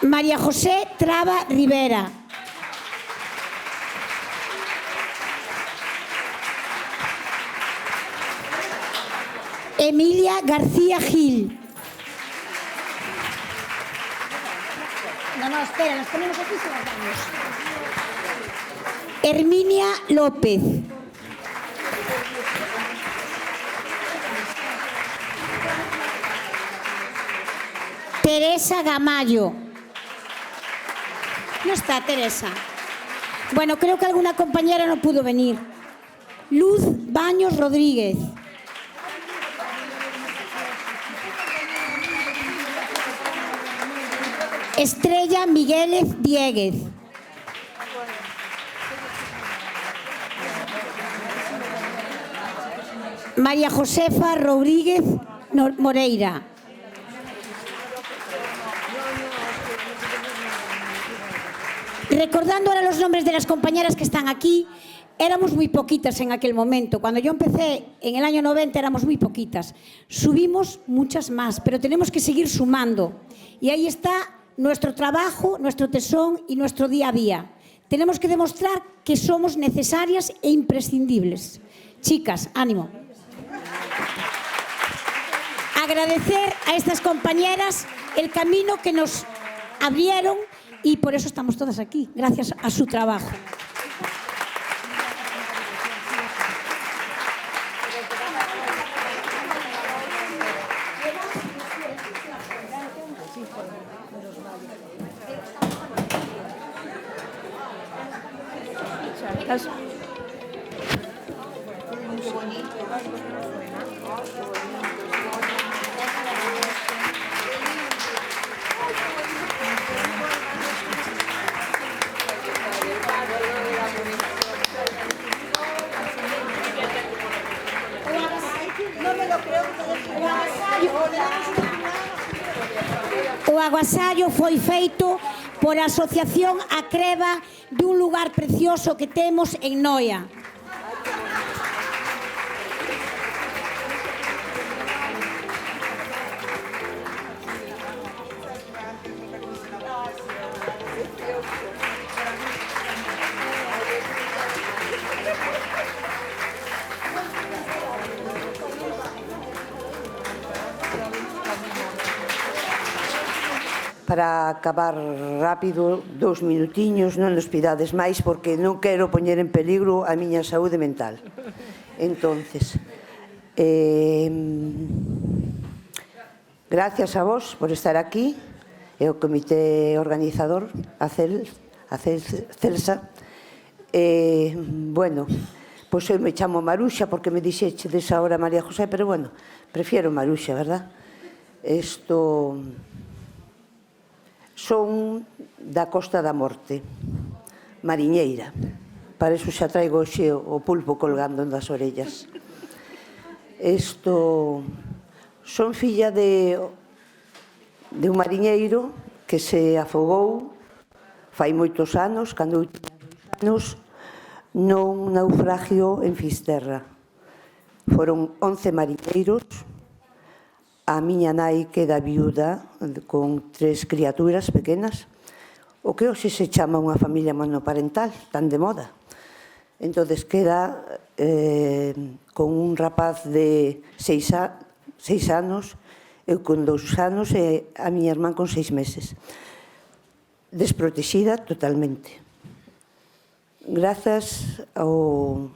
María José Traba Rivera. Emilia García Gil. No, espera, las ponemos aquí y se las damos. Herminia López. Teresa Gamayo. No está Teresa. Bueno, creo que alguna compañera no pudo venir. Luz Baños Rodríguez. Estrella Migueles Dieguez. María Josefa Rodríguez Moreira. Recordando ahora los nombres de las compañeras que están aquí, éramos muy poquitas en aquel momento. Cuando yo empecé en el año 90 éramos muy poquitas. Subimos muchas más, pero tenemos que seguir sumando. Y ahí está nuestro trabajo, nuestro tesón y nuestro día a día. Tenemos que demostrar que somos necesarias e imprescindibles. Chicas, ánimo. Agradecer a estas compañeras el camino que nos abrieron y por eso estamos todas aquí, gracias a su trabajo. O agasallo foi feito por a Asociación A Creba dun lugar precioso que temos en Noia. Para acabar rápido, 2 minutiños, non nos pidades máis porque non quero poñer en peligro a miña saúde mental. Entonces, gracias a vos por estar aquí, e o comité organizador, a Celsa. Bueno, pois eu me chamo Maruxa porque me dixeches ahora María José, pero bueno, prefiero Maruxa, verdad? Son da Costa da Morte, mariñeira. Para iso xa traigo xe o pulpo colgando das orellas. Son filla de un mariñeiro que se afogou fai moitos anos, cando eu tiña 2 anos, nun naufragio en Fisterra. Foron 11 mariñeiros. A miña nai queda viuda con 3 criaturas pequenas, o que hoxe se chama unha familia monoparental, tan de moda. Entón, queda con un rapaz de 6 anos, eu con 2 anos e a miña irmán con 6 meses. Desprotexida totalmente. Grazas ao...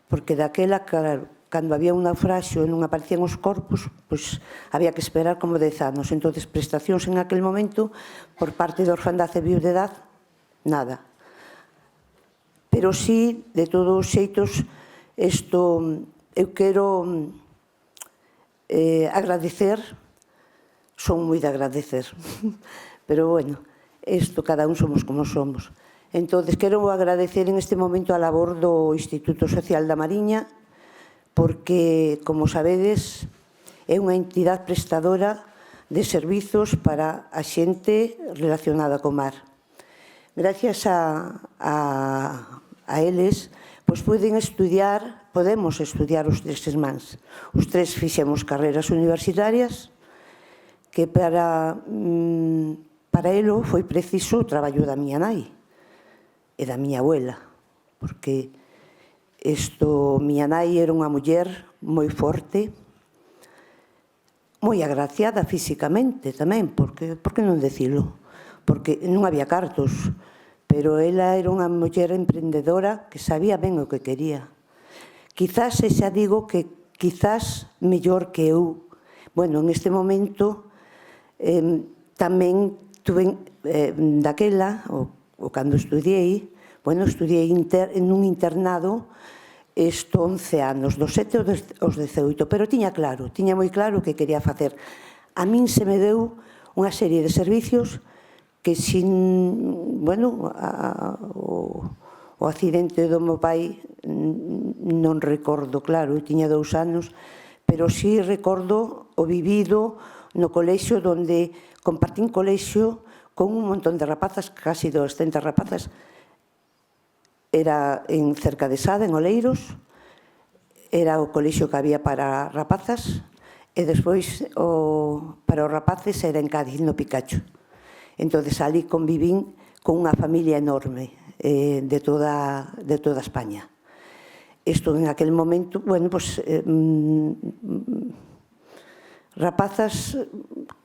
Porque daquela, claro, cando había un naufraxio e non aparecían os corpos, pois había que esperar como 10 anos. Entón, prestacións en aquel momento, por parte da Orfandade e Viudedad, nada. Pero sí, de todos os xeitos, eu quero agradecer, son moi de agradecer, pero bueno, cada un somos como somos. Entón, quero agradecer en este momento a labor do Instituto Social da Mariña, porque, como sabedes, é unha entidade prestadora de servizos para a xente relacionada co mar. Gracias a eles, pois podemos estudiar os 3 irmáns. Os 3 fixemos carreras universitarias que para para elo foi preciso o traballo da miña nai e da miña abuela, porque miña nai era unha muller moi forte, moi agraciada físicamente tamén, por que non decilo? Porque non había cartos, pero ela era unha muller emprendedora que sabía ben o que quería. Quizás, xa digo que quizás mellor que eu. Bueno, en este momento tamén tuve daquela, ou cando estudiei, bueno, estudiei nun internado 11 anos, dos 7 aos 18, pero tiña moi claro o que quería facer. A min se me deu unha serie de servicios que bueno, o accidente do meu pai non recordo, claro, eu tiña 2 anos, pero sí recordo o vivido no colexio onde compartín colexio con un montón de rapazas, casi 200 rapazas. Era en cerca de Sada, en Oleiros, era o colexio que había para rapazas, e despois para os rapaces era en Cádiz, no Picacho. Entón, ali convivín con unha familia enorme de toda España. Isto en aquel momento, bueno, pues rapazas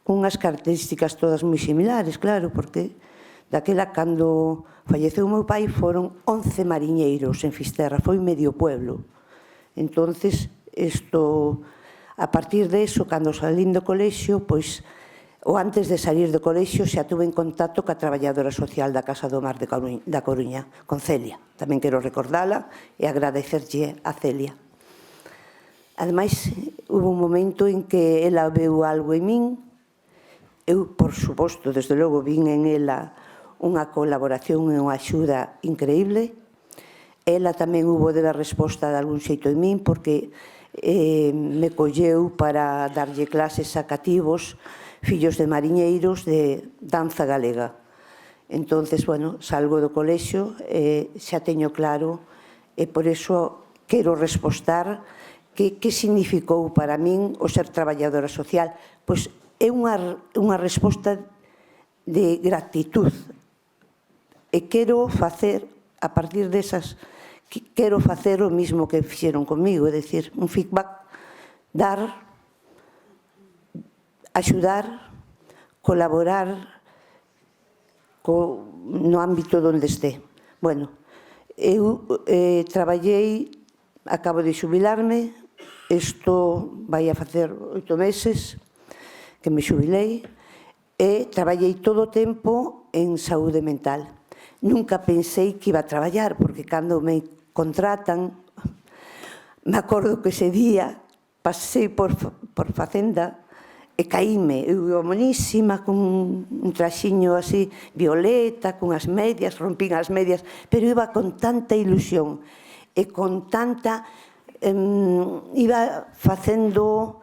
cunhas características todas moi similares, claro, porque daquela, cando falleceu o meu pai, foron 11 mariñeiros en Fisterra, foi medio pueblo. Entonces, a partir de eso, cando salín do colexio, pois, ou antes de salir do colexio, xa tuve en contacto ca traballadora social da Casa do Mar da Coruña, con Celia. Tamén quero recordala e agradecerlle a Celia. Ademais, hubo un momento en que ela veu algo en min. Eu, por suposto, desde logo, vin en ela unha colaboración e unha axuda increíble. Ela tamén hubo de ver resposta de algún xeito en min, porque me colleu para darlle clases a cativos, fillos de mariñeiros, de danza galega. Entonces, bueno, salgo do colexio, xa teño claro, e por iso quero respostar que significou para min o ser traballadora social. Pois é unha resposta de gratitud. E quero facer, a partir desas, quero facer o mismo que fixeron comigo, é dicir, un feedback, dar, axudar, colaborar no ámbito onde este. Bueno, eu traballei, acabo de xubilarme, isto vai a facer 8 meses que me xubilei, e traballei todo o tempo en saúde mental. Nunca pensei que iba a traballar, porque cando me contratan, me acordo que ese día pasei por Facenda e caíme, eu iba monísima, con un traxiño así violeta, con as medias, rompín as medias, pero iba con tanta ilusión e con tanta... iba facendo...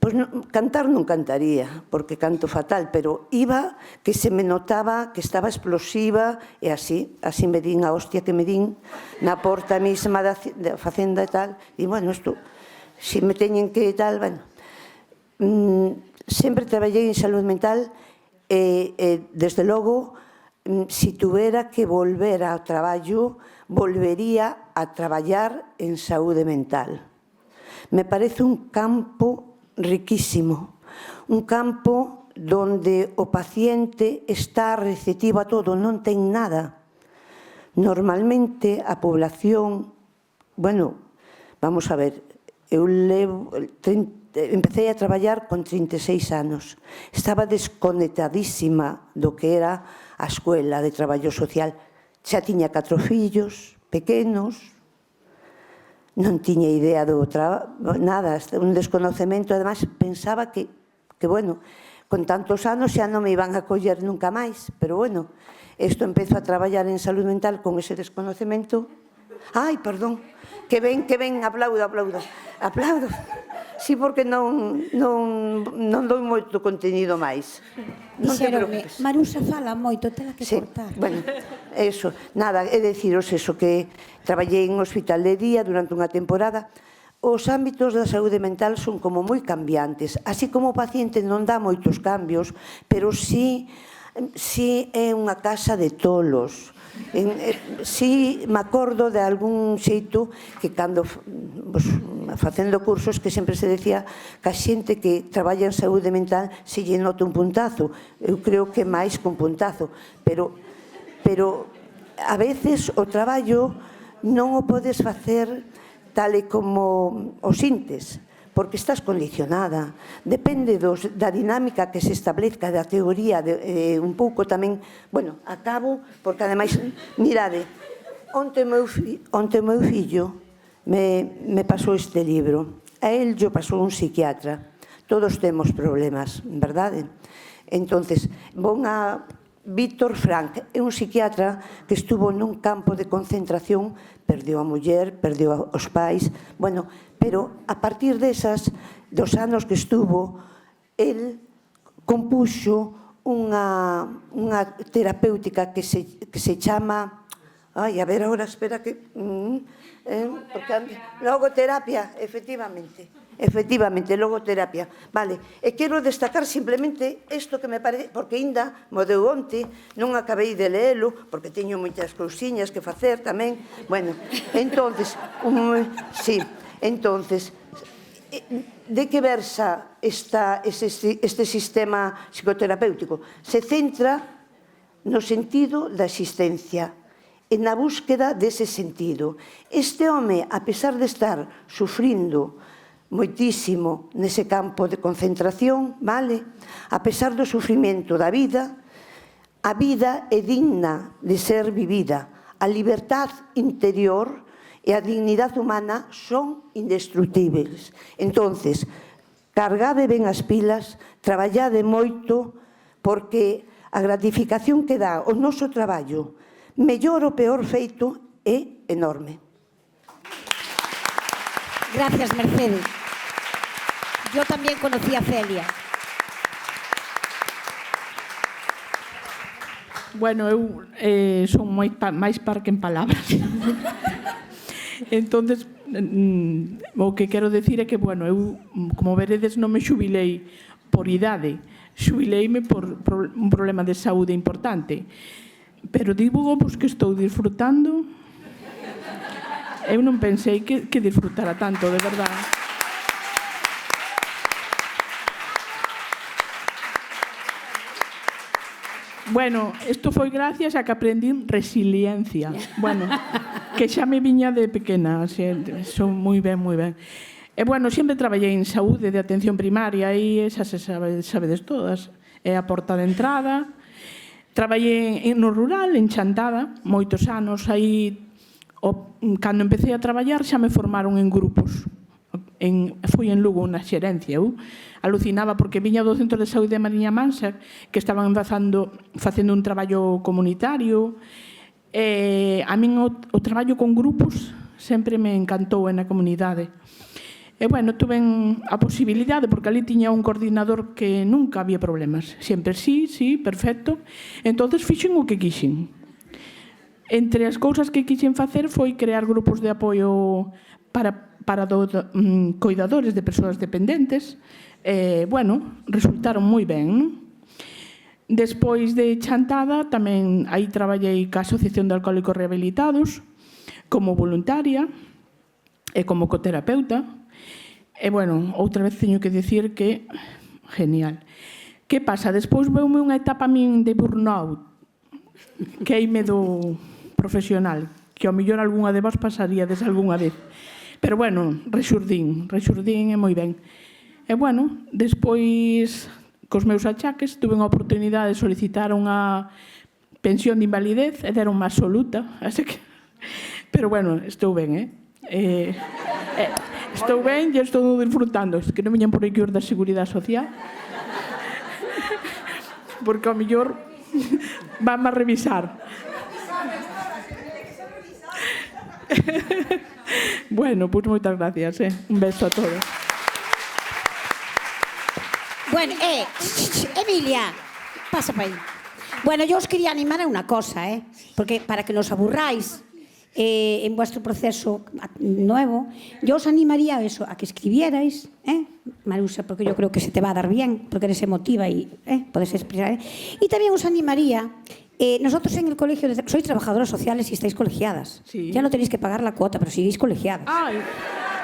pois cantar non cantaría, porque canto fatal, pero iba que se me notaba que estaba explosiva, e así me din a hostia que me din na porta mesma da Facenda e tal, e bueno, isto, se me teñen que tal, bueno... sempre traballei en saúde mental e, desde logo, se tuvera que volver ao traballo, volvería a traballar en saúde mental. Me parece un campo riquísimo, un campo donde o paciente está receptivo a todo, non ten nada. Normalmente a población, bueno, vamos a ver, eu empecé a traballar con 36 anos. Estaba desconectadísima do que era a escuela de traballo social. Xa tiña 4 fillos pequenos, non tiña idea do nada, un desconocemento. Además, pensaba que, bueno, con tantos anos xa non me iban a coller nunca máis. Pero, bueno, isto empezo a traballar en saúde mental con ese desconocemento. Ai, perdón, que ven, aplaudo. Sí, porque non dou moito contenido máis. Dixeronme, Marusa fala moito, tela que cortar. Bueno, eso, nada, é deciros eso, que traballei en hospital de día durante unha temporada. os ámbitos da saúde mental son como moi cambiantes, así como o paciente non dá moitos cambios, pero sí é unha casa de tolos. Si me acordo de algún xeito que cando facendo cursos que sempre se decía que a xente que traballa en saúde mental se lle nota un puntazo. Eu creo que máis que un puntazo, pero a veces o traballo non o podes facer tal e como o sintes, porque estás condicionada. Depende da dinámica que se establezca, da teoría, un pouco tamén... Bueno, acabo, porque ademais, mirade, onte o meu fillo me pasou este libro. A él yo pasou un psiquiatra. Todos temos problemas, verdade? Entonces, von a Víctor Frank, é un psiquiatra que estuvo nun campo de concentración, perdeu a muller, perdeu os pais, bueno, pero a partir dos anos que estuvo, el compuxo unha terapéutica que se chama, a ver, agora, espera que... Logoterapia, efectivamente, logoterapia. Vale, e quero destacar simplemente isto que me parece, porque ainda mo deu onte, non acabei de leelo, porque teño moitas cousiñas que facer tamén. Bueno, entonces, sí, entonces, de que versa este sistema psicoterapéutico? Se centra no sentido da existencia, e na búsqueda dese sentido. Este home, a pesar de estar sufrindo moitísimo nese campo de concentración, vale? A pesar do sufrimento da vida, a vida é digna de ser vivida. A libertad interior e a dignidade humana son indestrutíveis. Entonces, cargade ben as pilas, traballade moito, porque a gratificación que dá o noso traballo, mellor ou peor feito, é enorme. Gracias, Mercedes. Yo también conocí a Celia. Bueno, eu son máis parque en palabras. Entonces, o que quero decir é que, bueno, eu, como veredes, non me xubilei por idade, xubileime por un problema de saúde importante. Pero digo, pois, que estou disfrutando. Eu non pensei que disfrutara tanto, de verdade. Bueno, isto foi gracias a que aprendí resiliencia. Bueno, que xa me viña de pequena, son moi ben, moi ben. E, bueno, sempre traballei en saúde de atención primaria e esas sabedes todas. É a porta de entrada. Traballei no rural, en Chantada, moitos anos. Aí, cando empecé a traballar, xa me formaron en grupos. Fui en Lugo na xerencia. Eu alucinaba porque viña do Centro de Saúde de Mariña Mansa, que estaban facendo un traballo comunitario. A min o traballo con grupos sempre me encantou na comunidade. E, bueno, tuve a posibilidade, porque ali tiña un coordinador que nunca había problemas. Sempre sí, perfecto. Entonces fixen o que quixen. Entre as cousas que quixen facer foi crear grupos de apoio para coidadores de persoas dependentes. Bueno, resultaron moi ben, non? Despois de Chantada, tamén aí traballei ca Asociación de Alcohólicos Rehabilitados, como voluntaria e como coterapeuta. E, bueno, outra vez teño que dicir que genial. Que pasa? Despois veume unha etapa a min de burnout, que eime do profesional, que ao mellor algunha de vos pasaríades algunha vez. Pero, bueno, rexurdín e moi ben. E, bueno, despois, cos meus achaques, tuve unha oportunidade de solicitar unha pensión de invalidez e deron unha absoluta, así que... Pero, bueno, estou ben, estou ben e estou disfrutando. Es que non viñan por aquí os da Seguridade Social, porque ao mellor van a revisar. Bueno, pois moitas gracias, un beso a todos. Bueno, Emilia, pasa para aí. Bueno, yo os quería animar a unha cosa, porque para que nos aburráis, en vuestro proceso nuevo, yo os animaría a eso, a que escribierais, Marusa, porque yo creo que se te va a dar bien, porque eres emotiva y puedes expresar. Y también os animaría, nosotros en el colegio, sois trabajadoras sociales y estáis colegiadas. Sí. Ya no tenéis que pagar la cuota, pero seguís colegiadas.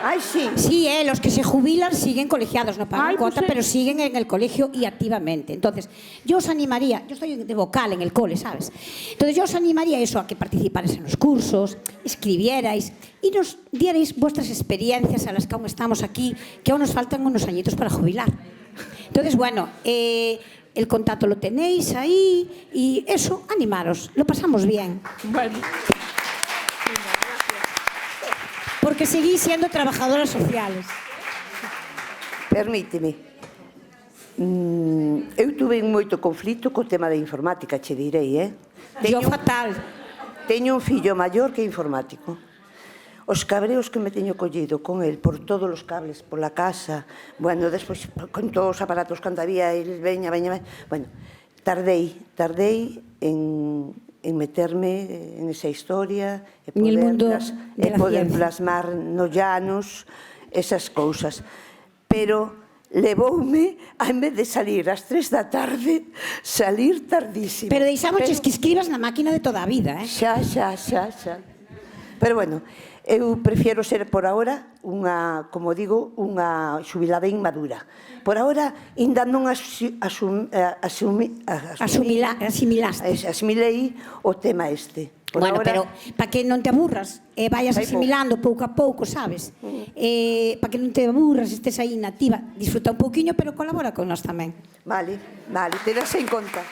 Ay, sí. Sí, los que se jubilan siguen colegiados, no pagan Ay, pues cuota, sí. pero siguen en el colegio y activamente. Entonces, yo os animaría, yo estoy de vocal en el cole, ¿sabes? Entonces, yo os animaría eso, a que participarais en los cursos, escribierais y nos dierais vuestras experiencias a las que aún estamos aquí, que aún nos faltan unos añitos para jubilar. Entonces, bueno, el contacto lo tenéis ahí y eso, animaros, lo pasamos bien. Bueno, Porque seguís siendo trabajadoras sociales. Permíteme. Eu tuve moito conflito co tema da informática, che direi, Yo fatal. Teño un fillo maior que é informático. Os cabreos que me teño collido con el por todos os cables, pola casa, bueno, despois con todos os aparatos cando había, el veña. Bueno, tardei en meterme en esa historia e En el mundo de la poder ciencia. plasmar no llanos esas cousas. Pero levoume, en vez de salir ás 3 da tarde, salir tardísimo. Pero deixámoches que escribas na máquina de toda a vida, Xa. Pero bueno, eu prefiero ser por ahora unha, como digo, unha xubilada inmadura. Por ahora, ainda non asimilei o tema este. Por Bueno, ahora, pero para que non te aburras, vayas Vai asimilando pouco a pouco, sabes? Para que non te aburras, estés aí nativa, disfruta un pouquiño, pero colabora con nós tamén. Vale, terás en conta.